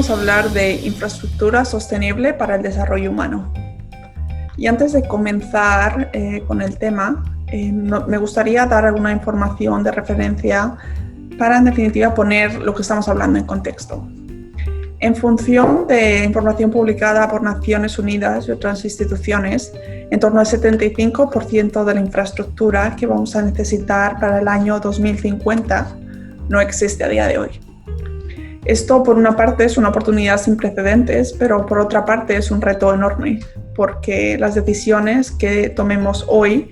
vamos a hablar de infraestructura sostenible para el desarrollo humano. Y antes de comenzar con el tema, me gustaría dar alguna información de referencia para, en definitiva, poner lo que estamos hablando en contexto. En función de información publicada por Naciones Unidas y otras instituciones, en torno al 75% de la infraestructura que vamos a necesitar para el año 2050 no existe a día de hoy. Esto, por una parte, es una oportunidad sin precedentes, pero por otra parte es un reto enorme, porque las decisiones que tomemos hoy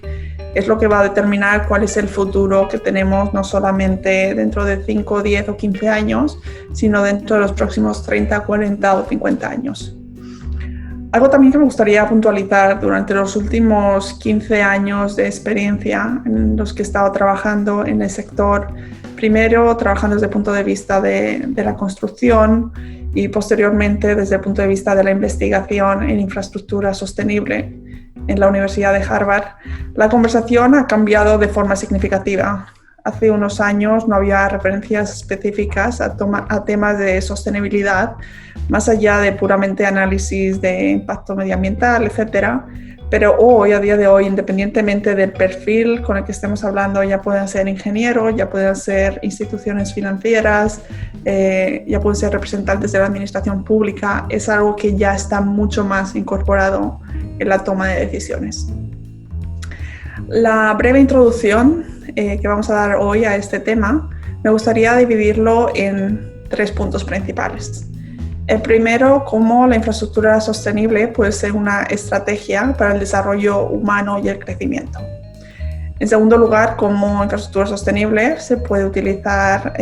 es lo que va a determinar cuál es el futuro que tenemos, no solamente dentro de 5, 10 o 15 años, sino dentro de los próximos 30, 40 o 50 años. Algo también que me gustaría puntualizar: durante los últimos 15 años de experiencia en los que he estado trabajando en el sector, primero trabajando desde el punto de vista de la construcción y posteriormente desde el punto de vista de la investigación en infraestructura sostenible en la Universidad de Harvard, la conversación ha cambiado de forma significativa. Hace unos años no había referencias específicas a temas de sostenibilidad, más allá de puramente análisis de impacto medioambiental, etc. Pero hoy, a día de hoy, independientemente del perfil con el que estemos hablando, ya pueden ser ingenieros, ya pueden ser instituciones financieras, ya pueden ser representantes de la administración pública, es algo que ya está mucho más incorporado en la toma de decisiones. La breve introducción que vamos a dar hoy a este tema, me gustaría dividirlo en 3 puntos principales. El primero, cómo la infraestructura sostenible puede ser una estrategia para el desarrollo humano y el crecimiento. En segundo lugar, cómo infraestructura sostenible se puede utilizar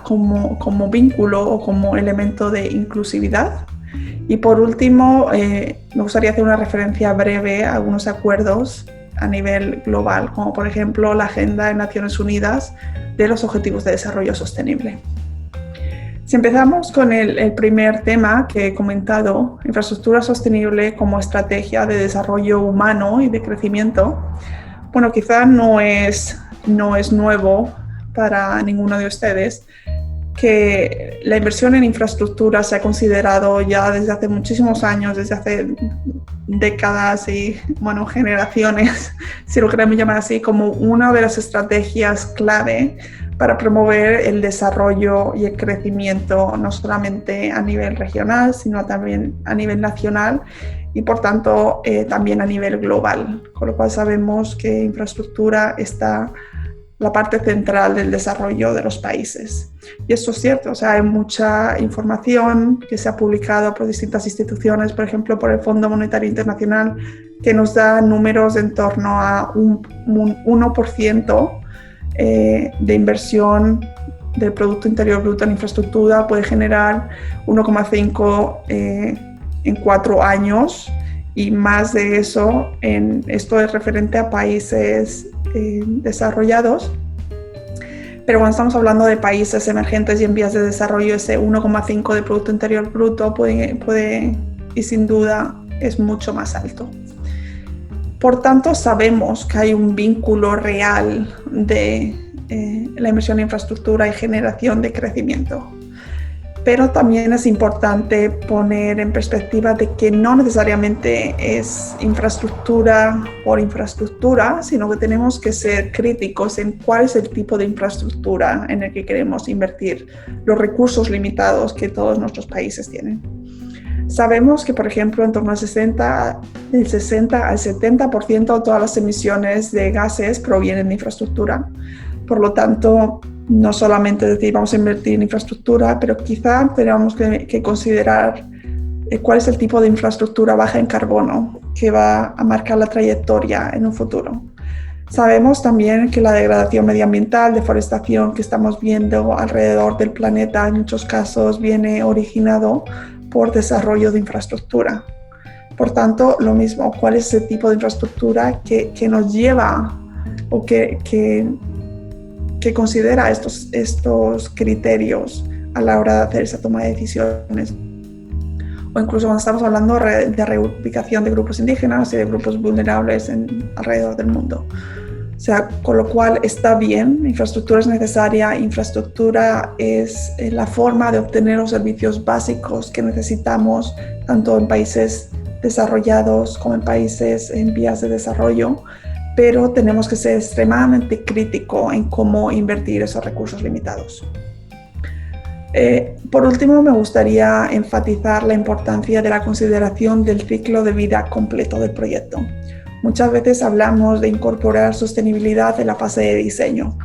como vínculo o como elemento de inclusividad. Y por último, me gustaría hacer una referencia breve a algunos acuerdos a nivel global, como por ejemplo la Agenda de Naciones Unidas de los Objetivos de Desarrollo Sostenible. Si empezamos con el primer tema que he comentado, infraestructura sostenible como estrategia de desarrollo humano y de crecimiento, bueno, quizá no es nuevo para ninguno de ustedes que la inversión en infraestructura se ha considerado ya desde hace muchísimos años, desde hace décadas y, bueno, generaciones, si lo queremos llamar así, como una de las estrategias clave para promover el desarrollo y el crecimiento, no solamente a nivel regional, sino también a nivel nacional y, por tanto, también a nivel global. Con lo cual sabemos que infraestructura está la parte central del desarrollo de los países. Y esto es cierto, o sea, hay mucha información que se ha publicado por distintas instituciones, por ejemplo, por el Fondo Monetario Internacional, que nos da números en torno a un 1% de inversión del Producto Interior Bruto en infraestructura puede generar 1,5 en 4 años, y más de eso, esto es referente a países desarrollados. Pero cuando estamos hablando de países emergentes y en vías de desarrollo, ese 1,5 de Producto Interior Bruto puede y sin duda es mucho más alto. Por tanto, sabemos que hay un vínculo real de la inversión en infraestructura y generación de crecimiento. Pero también es importante poner en perspectiva de que no necesariamente es infraestructura por infraestructura, sino que tenemos que ser críticos en cuál es el tipo de infraestructura en el que queremos invertir, los recursos limitados que todos nuestros países tienen. Sabemos que, por ejemplo, en torno al 60 al 70% de todas las emisiones de gases provienen de infraestructura. Por lo tanto, no solamente decir vamos a invertir en infraestructura, pero quizá tenemos que considerar cuál es el tipo de infraestructura baja en carbono que va a marcar la trayectoria en un futuro. Sabemos también que la degradación medioambiental, deforestación que estamos viendo alrededor del planeta en muchos casos viene originado por desarrollo de infraestructura. Por tanto, lo mismo, ¿cuál es el tipo de infraestructura que nos lleva o que considera estos criterios a la hora de hacer esa toma de decisiones? O incluso cuando estamos hablando de reubicación de grupos indígenas y de grupos vulnerables alrededor del mundo. O sea, con lo cual está bien, infraestructura es necesaria, infraestructura es la forma de obtener los servicios básicos que necesitamos, tanto en países desarrollados como en países en vías de desarrollo, pero tenemos que ser extremadamente críticos en cómo invertir esos recursos limitados. Por último, me gustaría enfatizar la importancia de la consideración del ciclo de vida completo del proyecto. Muchas veces hablamos de incorporar sostenibilidad en la fase de diseño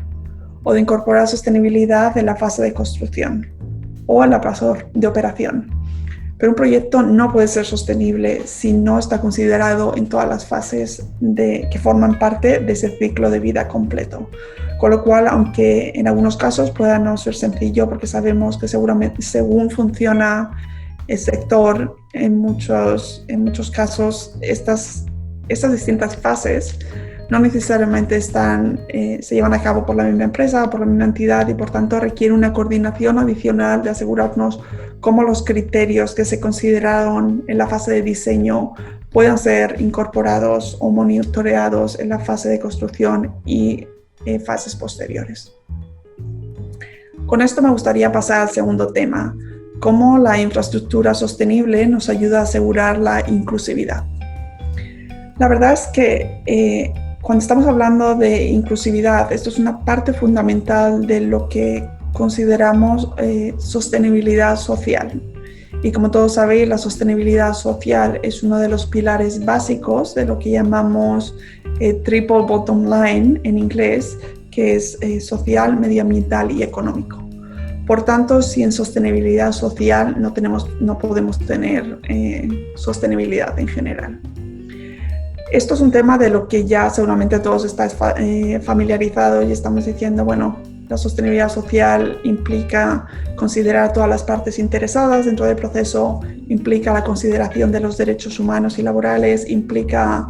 o de incorporar sostenibilidad en la fase de construcción o en la fase de operación. Pero un proyecto no puede ser sostenible si no está considerado en todas las fases que forman parte de ese ciclo de vida completo. Con lo cual, aunque en algunos casos pueda no ser sencillo, porque sabemos que seguramente según funciona el sector, en muchos casos estas distintas fases no necesariamente se llevan a cabo por la misma empresa o por la misma entidad y por tanto requiere una coordinación adicional de asegurarnos cómo los criterios que se consideraron en la fase de diseño puedan ser incorporados o monitoreados en la fase de construcción y fases posteriores. Con esto me gustaría pasar al segundo tema, cómo la infraestructura sostenible nos ayuda a asegurar la inclusividad. La verdad es que cuando estamos hablando de inclusividad, esto es una parte fundamental de lo que consideramos sostenibilidad social. Y como todos sabéis, la sostenibilidad social es uno de los pilares básicos de lo que llamamos triple bottom line en inglés, que es social, medioambiental y económico. Por tanto, sin sostenibilidad social no podemos tener sostenibilidad en general. Esto es un tema de lo que ya seguramente todos estáis familiarizados y estamos diciendo, bueno, la sostenibilidad social implica considerar a todas las partes interesadas dentro del proceso, implica la consideración de los derechos humanos y laborales, implica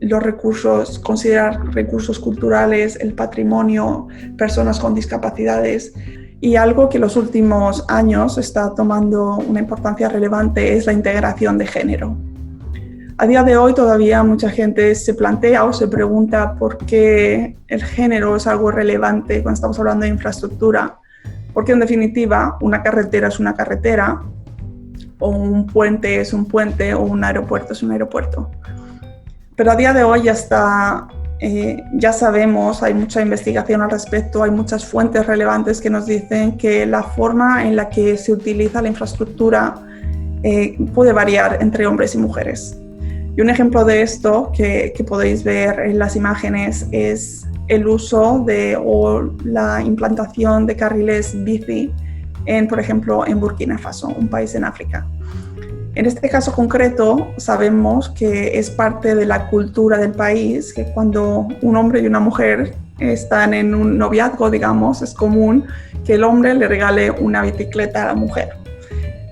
los recursos, considerar recursos culturales, el patrimonio, personas con discapacidades. Y algo que en los últimos años está tomando una importancia relevante es la integración de género. A día de hoy todavía mucha gente se plantea o se pregunta por qué el género es algo relevante cuando estamos hablando de infraestructura, porque en definitiva una carretera es una carretera, o un puente es un puente, o un aeropuerto es un aeropuerto. Pero a día de hoy ya sabemos, hay mucha investigación al respecto, hay muchas fuentes relevantes que nos dicen que la forma en la que se utiliza la infraestructura puede variar entre hombres y mujeres. Y un ejemplo de esto que podéis ver en las imágenes es el uso o la implantación de carriles bici por ejemplo, en Burkina Faso, un país en África. En este caso concreto, sabemos que es parte de la cultura del país, que cuando un hombre y una mujer están en un noviazgo, digamos, es común que el hombre le regale una bicicleta a la mujer.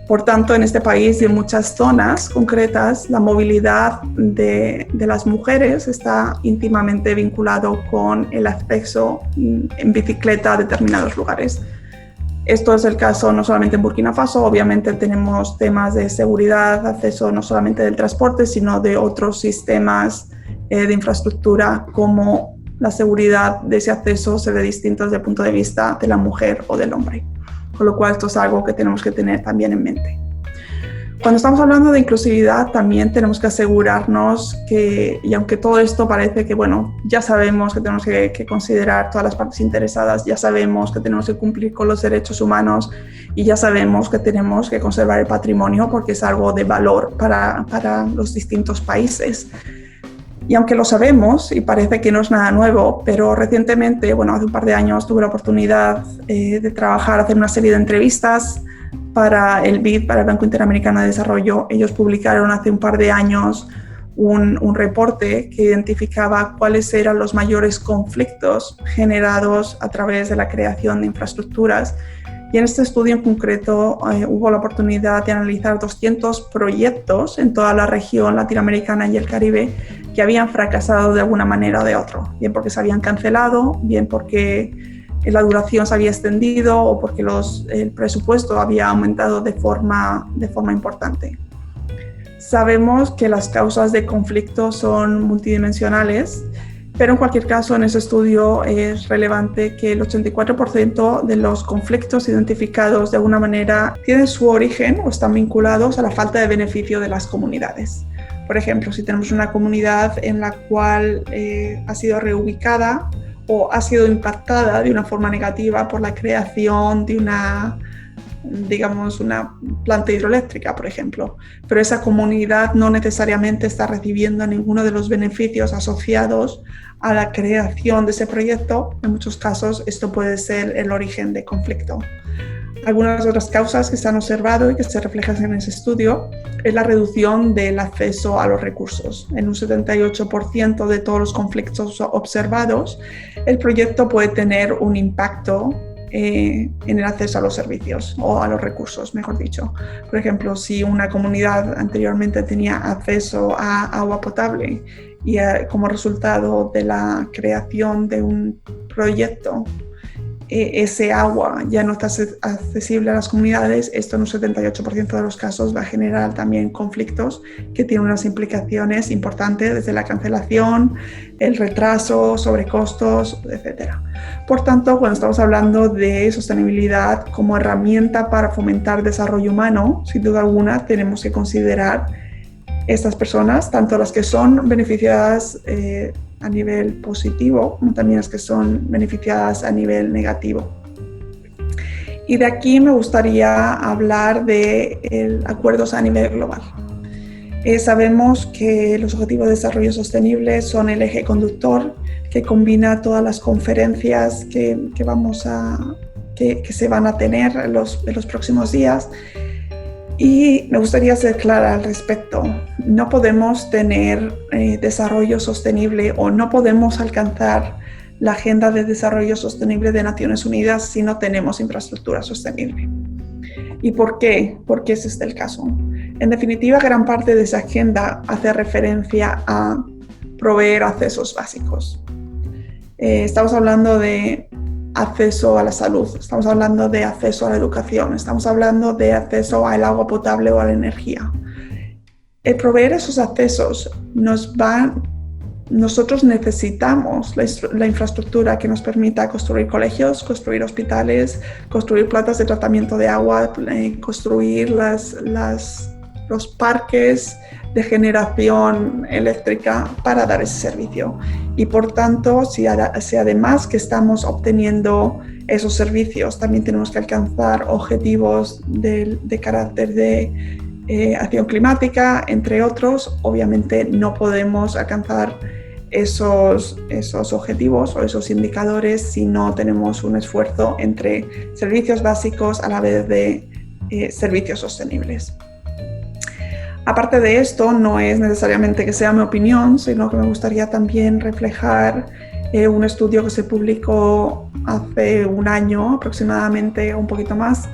Por tanto, en este país y en muchas zonas concretas, la movilidad de las mujeres está íntimamente vinculado con el acceso en bicicleta a determinados lugares. Esto es el caso no solamente en Burkina Faso, obviamente tenemos temas de seguridad, acceso no solamente del transporte, sino de otros sistemas de infraestructura, como la seguridad de ese acceso se ve distinta desde el punto de vista de la mujer o del hombre. Con lo cual esto es algo que tenemos que tener también en mente. Cuando estamos hablando de inclusividad también tenemos que asegurarnos que, y aunque todo esto parece que, bueno, ya sabemos que tenemos que considerar todas las partes interesadas, ya sabemos que tenemos que cumplir con los derechos humanos y ya sabemos que tenemos que conservar el patrimonio porque es algo de valor para los distintos países. Y aunque lo sabemos y parece que no es nada nuevo, pero recientemente, bueno, hace un par de años tuve la oportunidad de trabajar, hacer una serie de entrevistas para el BID, para el Banco Interamericano de Desarrollo. Ellos publicaron hace un par de años un reporte que identificaba cuáles eran los mayores conflictos generados a través de la creación de infraestructuras. Y en este estudio en concreto hubo la oportunidad de analizar 200 proyectos en toda la región latinoamericana y el Caribe que habían fracasado de alguna manera o de otra, bien porque se habían cancelado, bien porque la duración se había extendido o porque el presupuesto había aumentado de forma importante. Sabemos que las causas de conflicto son multidimensionales Pero en cualquier caso, en ese estudio es relevante que el 84% de los conflictos identificados de alguna manera tienen su origen o están vinculados a la falta de beneficio de las comunidades. Por ejemplo, si tenemos una comunidad en la cual ha sido reubicada o ha sido impactada de una forma negativa por la creación de una planta hidroeléctrica, por ejemplo, pero esa comunidad no necesariamente está recibiendo ninguno de los beneficios asociados a la creación de ese proyecto. En muchos casos esto puede ser el origen de conflicto. Algunas otras causas que se han observado y que se reflejan en ese estudio es la reducción del acceso a los recursos. En un 78% de todos los conflictos observados, el proyecto puede tener un impacto en el acceso a los servicios o a los recursos, mejor dicho. Por ejemplo, si una comunidad anteriormente tenía acceso a agua potable y como resultado de la creación de un proyecto, ese agua ya no está accesible a las comunidades, esto en un 78% de los casos va a generar también conflictos que tienen unas implicaciones importantes desde la cancelación, el retraso, sobrecostos, etc. Por tanto, cuando estamos hablando de sostenibilidad como herramienta para fomentar desarrollo humano, sin duda alguna tenemos que considerar estas personas, tanto las que son beneficiadas a nivel positivo, como también las que son beneficiadas a nivel negativo. Y de aquí me gustaría hablar de acuerdos a nivel global. Sabemos que los Objetivos de Desarrollo Sostenible son el eje conductor que combina todas las conferencias que se van a tener en los próximos días. Y me gustaría ser clara al respecto. No podemos tener desarrollo sostenible o no podemos alcanzar la Agenda de Desarrollo Sostenible de Naciones Unidas si no tenemos infraestructura sostenible. ¿Y por qué? Porque ese es el caso. En definitiva, gran parte de esa agenda hace referencia a proveer accesos básicos. Estamos hablando de acceso a la salud, estamos hablando de acceso a la educación, estamos hablando de acceso al agua potable o a la energía. El proveer esos accesos nosotros necesitamos la infraestructura que nos permita construir colegios, construir hospitales, construir plantas de tratamiento de agua, construir los parques de generación eléctrica para dar ese servicio. Y por tanto, si además que estamos obteniendo esos servicios, también tenemos que alcanzar objetivos de carácter de acción climática, entre otros, obviamente no podemos alcanzar esos objetivos o esos indicadores si no tenemos un esfuerzo entre servicios básicos a la vez de servicios sostenibles. Aparte de esto, no es necesariamente que sea mi opinión, sino que me gustaría también reflejar un estudio que se publicó hace un año aproximadamente, un poquito más,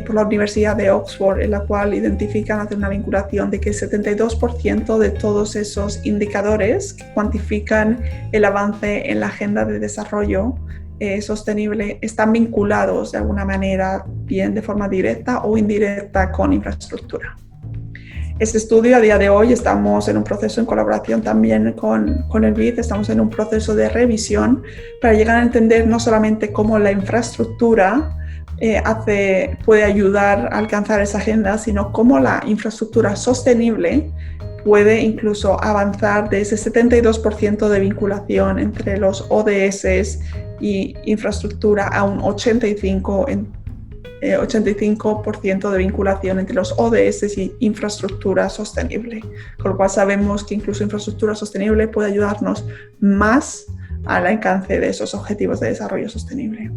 por la Universidad de Oxford, en la cual identifican, hacen una vinculación de que el 72% de todos esos indicadores que cuantifican el avance en la agenda de desarrollo sostenible están vinculados de alguna manera, bien de forma directa o indirecta, con infraestructura. Este estudio, a día de hoy, estamos en un proceso en colaboración también con el BID, estamos en un proceso de revisión para llegar a entender no solamente cómo la infraestructura puede ayudar a alcanzar esa agenda, sino cómo la infraestructura sostenible puede incluso avanzar de ese 72% de vinculación entre los ODS y infraestructura a un 85% de vinculación entre los ODS y infraestructura sostenible, con lo cual sabemos que incluso infraestructura sostenible puede ayudarnos más al alcance de esos objetivos de desarrollo sostenible.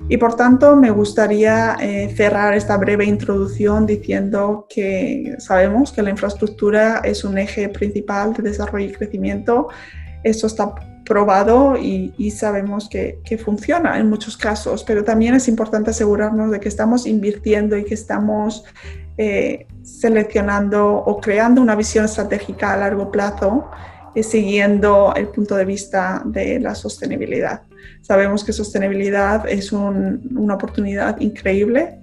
Y por tanto, me gustaría cerrar esta breve introducción diciendo que sabemos que la infraestructura es un eje principal de desarrollo y crecimiento. Esto está probado y sabemos que funciona en muchos casos, pero también es importante asegurarnos de que estamos invirtiendo y que estamos seleccionando o creando una visión estratégica a largo plazo, siguiendo el punto de vista de la sostenibilidad. Sabemos que sostenibilidad es una oportunidad increíble,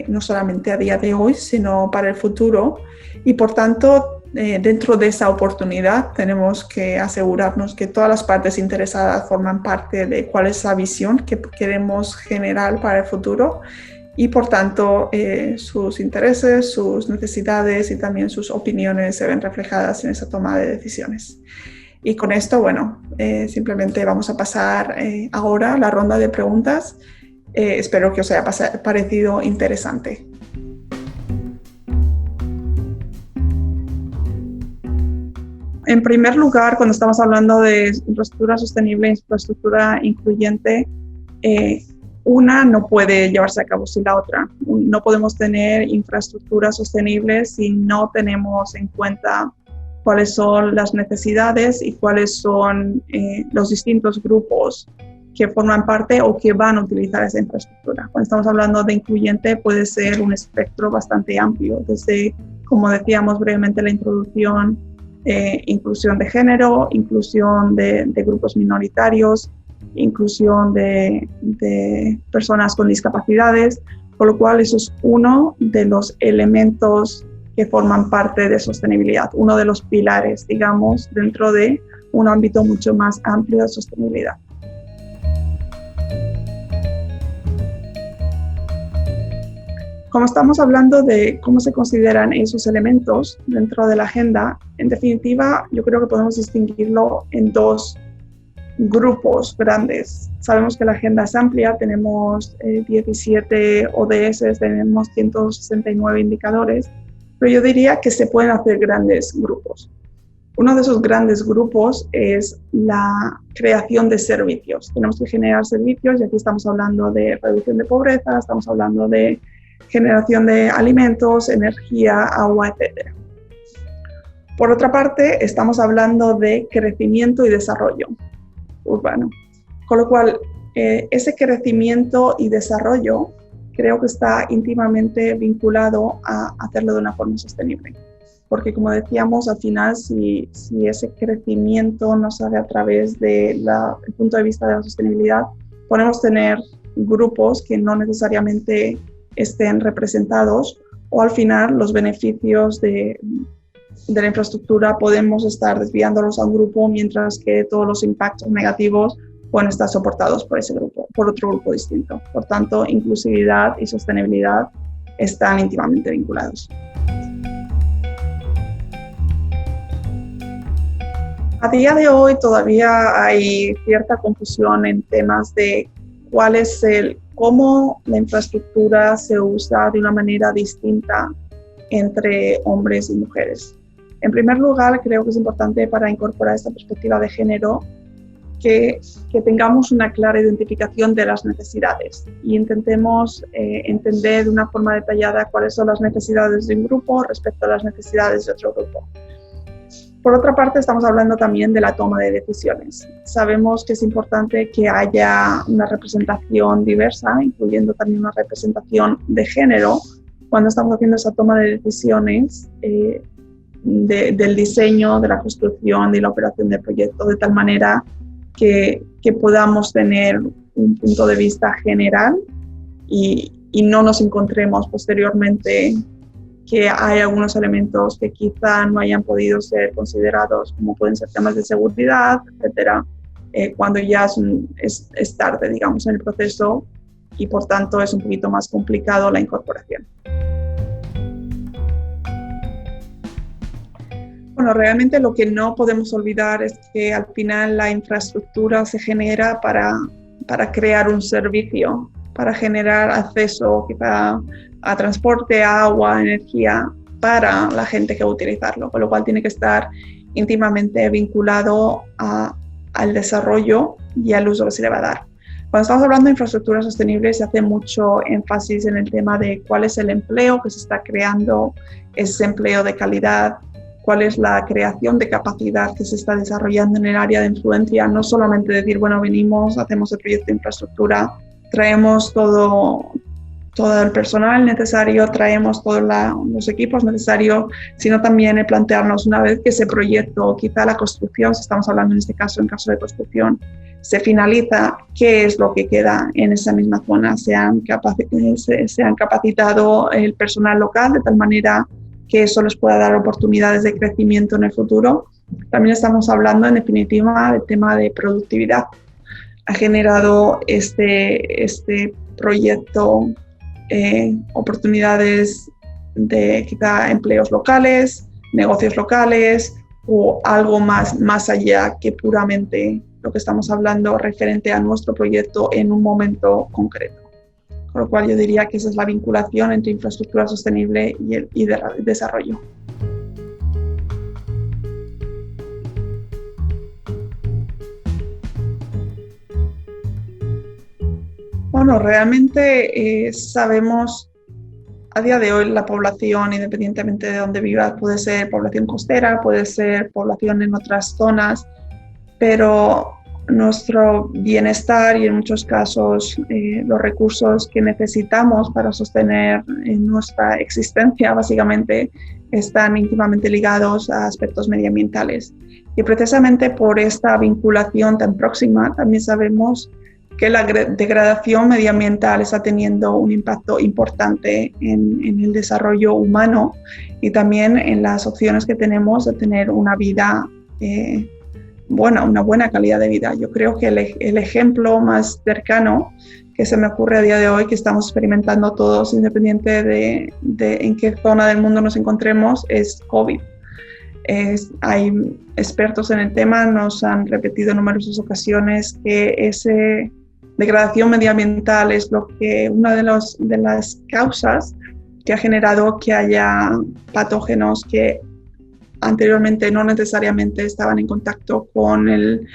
no solamente a día de hoy, sino para el futuro, y por tanto dentro de esa oportunidad tenemos que asegurarnos que todas las partes interesadas forman parte de cuál es la visión que queremos generar para el futuro y por tanto sus intereses, sus necesidades y también sus opiniones se ven reflejadas en esa toma de decisiones. Y con esto, bueno, simplemente vamos a pasar ahora la ronda de preguntas. Espero que os haya parecido interesante. En primer lugar, cuando estamos hablando de infraestructura sostenible, infraestructura incluyente, una no puede llevarse a cabo sin la otra. No podemos tener infraestructura sostenible si no tenemos en cuenta cuáles son las necesidades y cuáles son los distintos grupos que forman parte o que van a utilizar esa infraestructura. Cuando estamos hablando de incluyente puede ser un espectro bastante amplio, desde, como decíamos brevemente en la introducción, inclusión de género, inclusión de grupos minoritarios, inclusión de personas con discapacidades, por lo cual eso es uno de los elementos que forman parte de sostenibilidad, uno de los pilares, digamos, dentro de un ámbito mucho más amplio de sostenibilidad. Como estamos hablando de cómo se consideran esos elementos dentro de la agenda, en definitiva, yo creo que podemos distinguirlo en dos grupos grandes. Sabemos que la agenda es amplia, tenemos 17 ODS, tenemos 169 indicadores, pero yo diría que se pueden hacer grandes grupos. Uno de esos grandes grupos es la creación de servicios. Tenemos que generar servicios y aquí estamos hablando de reducción de pobreza, estamos hablando de generación de alimentos, energía, agua, etc. Por otra parte, estamos hablando de crecimiento y desarrollo urbano. Con lo cual, ese crecimiento y desarrollo creo que está íntimamente vinculado a hacerlo de una forma sostenible. Porque como decíamos, al final, si ese crecimiento no sale a través del punto de vista de la sostenibilidad, podemos tener grupos que no necesariamente estén representados o al final los beneficios de la infraestructura podemos estar desviándolos a un grupo mientras que todos los impactos negativos pueden estar soportados por ese grupo, por otro grupo distinto. Por tanto, inclusividad y sostenibilidad están íntimamente vinculados. A día de hoy todavía hay cierta confusión en temas de cómo la infraestructura se usa de una manera distinta entre hombres y mujeres. En primer lugar, creo que es importante para incorporar esta perspectiva de género que tengamos una clara identificación de las necesidades y intentemos entender de una forma detallada cuáles son las necesidades de un grupo respecto a las necesidades de otro grupo. Por otra parte, estamos hablando también de la toma de decisiones. Sabemos que es importante que haya una representación diversa, incluyendo también una representación de género, cuando estamos haciendo esa toma de decisiones del diseño, de la construcción y la operación del proyecto, de tal manera que podamos tener un punto de vista general y no nos encontremos posteriormente que hay algunos elementos que quizá no hayan podido ser considerados, como pueden ser temas de seguridad, etcétera, cuando ya es tarde, digamos, en el proceso y por tanto es un poquito más complicado la incorporación. Bueno, realmente lo que no podemos olvidar es que al final la infraestructura se genera para crear un servicio, para generar acceso quizá a transporte, a agua, energía para la gente que va a utilizarlo, con lo cual tiene que estar íntimamente vinculado al desarrollo y al uso que se le va a dar. Cuando estamos hablando de infraestructura sostenible se hace mucho énfasis en el tema de cuál es el empleo que se está creando, ese empleo de calidad, cuál es la creación de capacidad que se está desarrollando en el área de influencia, no solamente decir, bueno, venimos, hacemos el proyecto de infraestructura, traemos todo el personal necesario, traemos todos los equipos necesarios, sino también el plantearnos una vez que ese proyecto, quizá la construcción, si estamos hablando en este caso, en caso de construcción, se finaliza, qué es lo que queda en esa misma zona, se han capacitado el personal local de tal manera que eso les pueda dar oportunidades de crecimiento en el futuro. También estamos hablando, en definitiva, del tema de productividad. Ha generado este proyecto oportunidades de quizá empleos locales, negocios locales o algo más allá que puramente lo que estamos hablando referente a nuestro proyecto en un momento concreto. Con lo cual yo diría que esa es la vinculación entre infraestructura sostenible y desarrollo. Bueno, realmente sabemos a día de hoy la población, independientemente de dónde viva, puede ser población costera, puede ser población en otras zonas, pero nuestro bienestar y en muchos casos los recursos que necesitamos para sostener nuestra existencia básicamente están íntimamente ligados a aspectos medioambientales. Y precisamente por esta vinculación tan próxima también sabemos que la degradación medioambiental está teniendo un impacto importante en el desarrollo humano y también en las opciones que tenemos de tener una vida una buena calidad de vida. Yo creo que el ejemplo más cercano que se me ocurre a día de hoy, que estamos experimentando todos, independiente de en qué zona del mundo nos encontremos, es COVID. Hay expertos en el tema, nos han repetido en numerosas ocasiones que esa degradación medioambiental es una de las causas que ha generado que haya patógenos que anteriormente no necesariamente estaban en contacto con el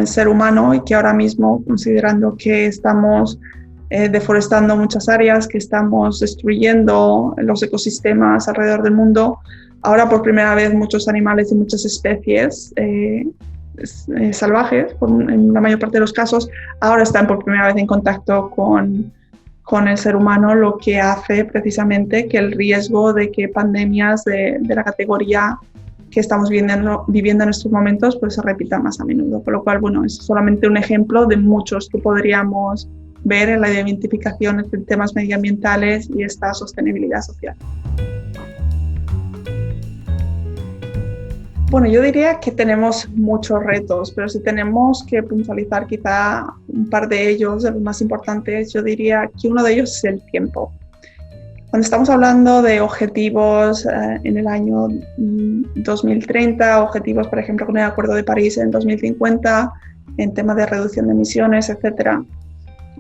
ser humano y que ahora mismo, considerando que estamos deforestando muchas áreas, que estamos destruyendo los ecosistemas alrededor del mundo, ahora por primera vez muchos animales y muchas especies salvajes, en la mayor parte de los casos, ahora están por primera vez en contacto con el ser humano, lo que hace precisamente que el riesgo de que pandemias de la categoría que estamos viviendo en estos momentos pues se repita más a menudo. Por lo cual, bueno, es solamente un ejemplo de muchos que podríamos ver en la identificación de temas medioambientales y esta sostenibilidad social. Bueno, yo diría que tenemos muchos retos, pero si tenemos que puntualizar quizá un par de ellos, de los más importantes, yo diría que uno de ellos es el tiempo. Cuando estamos hablando de objetivos en el año 2030, objetivos, por ejemplo, con el Acuerdo de París en 2050, en temas de reducción de emisiones, etcétera,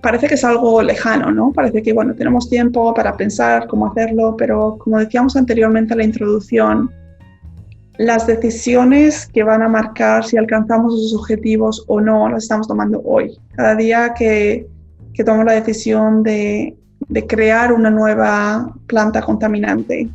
parece que es algo lejano, ¿no? Parece que, bueno, tenemos tiempo para pensar cómo hacerlo, pero como decíamos anteriormente en la introducción, las decisiones que van a marcar si alcanzamos esos objetivos o no las estamos tomando hoy. Cada día que tomamos la decisión de crear una nueva planta contaminante,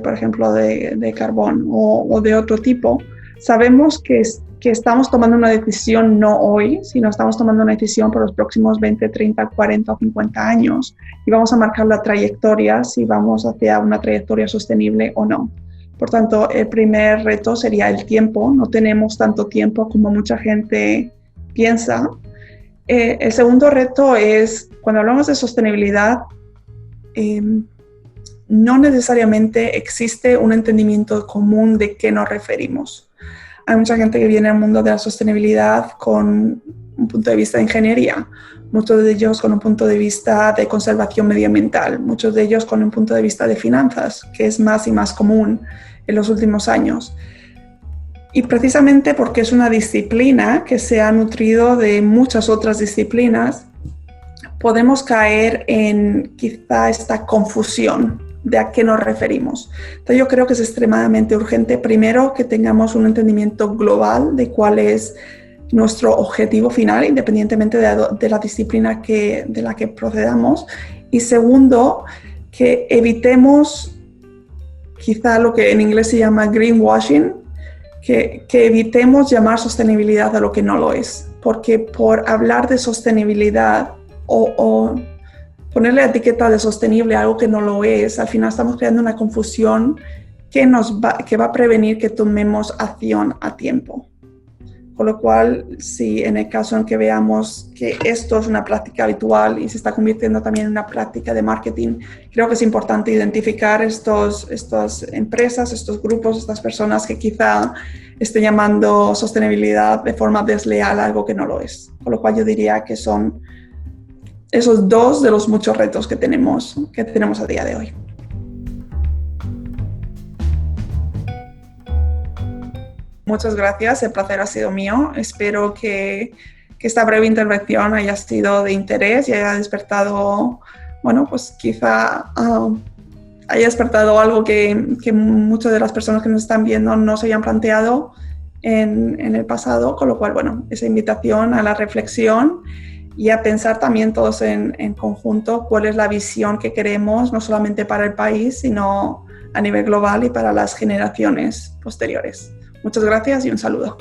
por ejemplo de carbón o de otro tipo, sabemos que estamos tomando una decisión no hoy, sino estamos tomando una decisión por los próximos 20, 30, 40 o 50 años y vamos a marcar la trayectoria si vamos hacia una trayectoria sostenible o no. Por tanto, el primer reto sería el tiempo. No tenemos tanto tiempo como mucha gente piensa. El segundo reto es, cuando hablamos de sostenibilidad, no necesariamente existe un entendimiento común de qué nos referimos. Hay mucha gente que viene al mundo de la sostenibilidad con un punto de vista de ingeniería, muchos de ellos con un punto de vista de conservación medioambiental, muchos de ellos con un punto de vista de finanzas, que es más y más común en los últimos años. Y precisamente porque es una disciplina que se ha nutrido de muchas otras disciplinas, podemos caer en quizá esta confusión de a qué nos referimos. Entonces yo creo que es extremadamente urgente, primero, que tengamos un entendimiento global de cuál es nuestro objetivo final, independientemente de la disciplina de la que procedamos. Y segundo, que evitemos quizá lo que en inglés se llama greenwashing, que evitemos llamar sostenibilidad a lo que no lo es. Porque por hablar de sostenibilidad o ponerle la etiqueta de sostenible a algo que no lo es, al final estamos creando una confusión que va a prevenir que tomemos acción a tiempo. Con lo cual, si en el caso en que veamos que esto es una práctica habitual y se está convirtiendo también en una práctica de marketing, creo que es importante identificar estas empresas, estos grupos, estas personas que quizá estén llamando sostenibilidad de forma desleal a algo que no lo es. Con lo cual yo diría que son esos dos de los muchos retos que tenemos a día de hoy. Muchas gracias, el placer ha sido mío. Espero que esta breve intervención haya sido de interés y haya despertado, bueno, pues quizá haya despertado algo que muchas de las personas que nos están viendo no se habían planteado en el pasado, con lo cual, bueno, esa invitación a la reflexión y a pensar también todos en conjunto cuál es la visión que queremos, no solamente para el país, sino a nivel global y para las generaciones posteriores. Muchas gracias y un saludo.